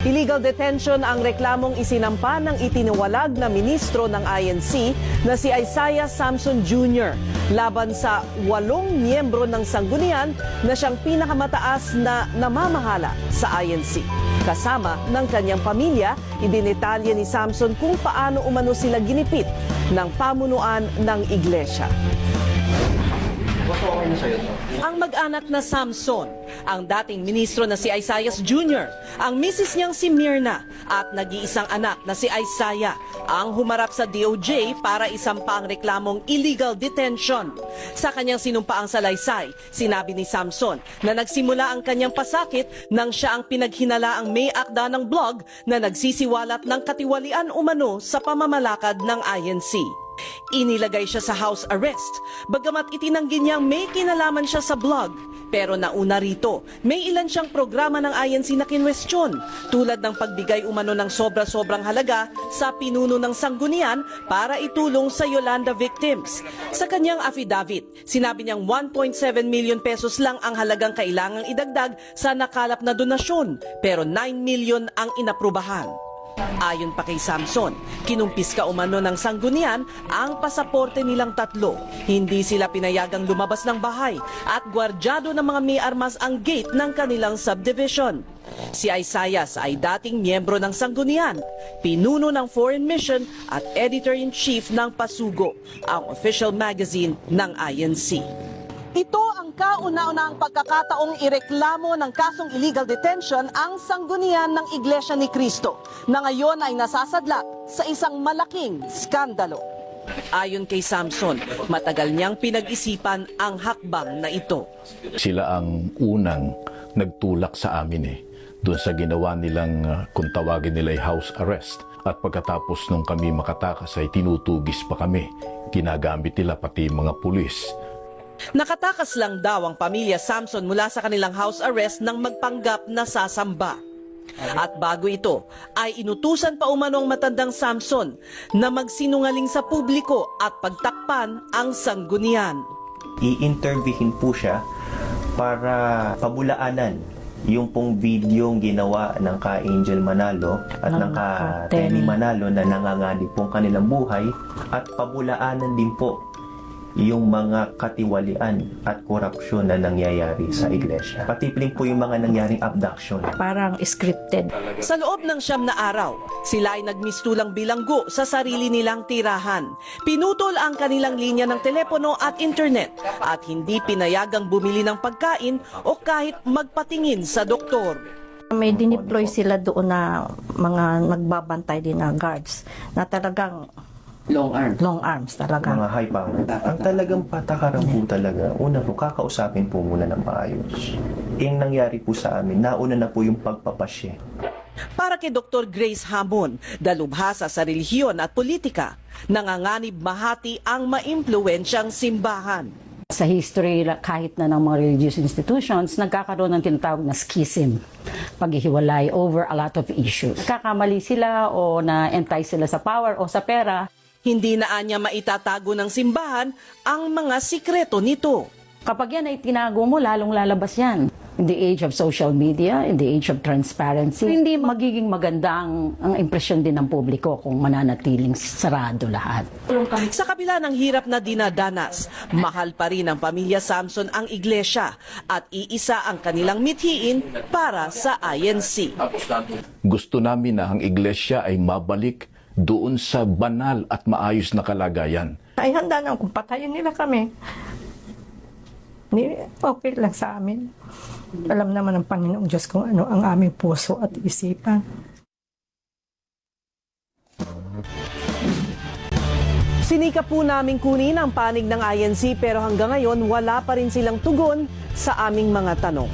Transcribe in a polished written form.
Illegal detention ang reklamong isinampa ng itiniwalag na ministro ng INC na si Isaiah Samson Jr. laban sa 8 miyembro ng sanggunian na siyang pinakamataas na namamahala sa INC. Kasama ng kanyang pamilya, idinitalya ni Samson kung paano umano sila ginipit ng pamunuan ng iglesia. Ang mag-anak na Samson, ang dating ministro na si Isaiah Jr., ang misis niyang si Mirna at nag-iisang anak na si Isaiah ang humarap sa DOJ para isampa ang reklamong illegal detention. Sa kanyang sinumpaang salaysay, sinabi ni Samson na nagsimula ang kanyang pasakit nang siya ang pinaghinalaang may akda ng blog na nagsisiwalat ng katiwalian umano sa pamamalakad ng INC. Inilagay siya sa house arrest, bagamat itinanggi niyang may kinalaman siya sa blog. Pero nauna rito, may ilan siyang programa ng INC na kinwestiyon, tulad ng pagbigay umano ng sobra-sobrang halaga sa pinuno ng sanggunian para itulong sa Yolanda victims. Sa kanyang affidavit, sinabi niyang 1.7 million pesos lang ang halagang kailangang idagdag sa nakalap na donasyon, pero 9 million ang inaprubahan. Ayon pa kay Samson, kinumpis ka umano ng sanggunian ang pasaporte nilang tatlo. Hindi sila pinayagang lumabas ng bahay at gwardyado ng mga may armas ang gate ng kanilang subdivision. Si Isaiah ay dating miyembro ng sanggunian, pinuno ng Foreign Mission at editor-in-chief ng Pasugo, ang official magazine ng INC. Ito ang kauna-unahang pagkakataong ireklamo ng kasong illegal detention ang sanggunian ng Iglesia ni Cristo na ngayon ay nasasadlak sa isang malaking skandalo. Ayon kay Samson, matagal niyang pinag-isipan ang hakbang na ito. Sila ang unang nagtulak sa amin doon sa ginawa nilang kung tawagin nila ay house arrest. At pagkatapos nung kami makatakas ay tinutugis pa kami. Ginagamit nila pati mga pulis. Nakatakas lang daw ang pamilya Samson mula sa kanilang house arrest nang magpanggap na sasamba. At bago ito, ay inutusan pa umano ang matandang Samson na magsinungaling sa publiko at pagtakpan ang sanggunian. I-interviewin po siya para pabulaanan yung pong videong ginawa ng ka-Angel Manalo at ng ka-Tenny Manalo na nanganganib pong kanilang buhay at pabulaanan din po yung mga katiwalian at korupsyon na nangyayari sa iglesia. Pati po yung mga nangyaring abduction. Parang scripted. Sa loob ng 9 na araw, sila ay nagmistulang bilanggo sa sarili nilang tirahan. Pinutol ang kanilang linya ng telepono at internet at hindi pinayagang bumili ng pagkain o kahit magpatingin sa doktor. May dineploy sila doon na mga nagbabantay din na guards na talagang long arms talaga. Mga high power. Ang talagang patakaran po talaga, una po, kakausapin po muna ng maayos. Yung nangyari po sa amin, nauna na po yung pagpapasye. Para kay Dr. Grace Hamon, dalubhasa sa relihiyon at politika, nanganganib mahati ang maimpluwensyang simbahan. Sa history, kahit na ng mga religious institutions, nagkakaroon ng tinatawag na schism, paghihiwalay over a lot of issues. Kakamali sila o na-entice sila sa power o sa pera. Hindi na anya maitatago ng simbahan ang mga sikreto nito. Kapag yan ay tinago mo, lalong lalabas yan. In the age of social media, in the age of transparency, hindi magiging maganda ang impresyon din ng publiko kung mananatiling sarado lahat. Sa kabila ng hirap na dinadanas, mahal pa rin ng pamilya Samson ang iglesia at iisa ang kanilang mithiin para sa INC. Gusto namin na ang iglesia ay mabalik doon sa banal at maayos na kalagayan. Ay handa na kung patayin nila kami. Okay lang sa amin. Alam naman ng Panginoong Diyos kung ano ang aming puso at isipan. Sinikap po namin kunin ang panig ng INC pero hanggang ngayon wala pa rin silang tugon sa aming mga tanong.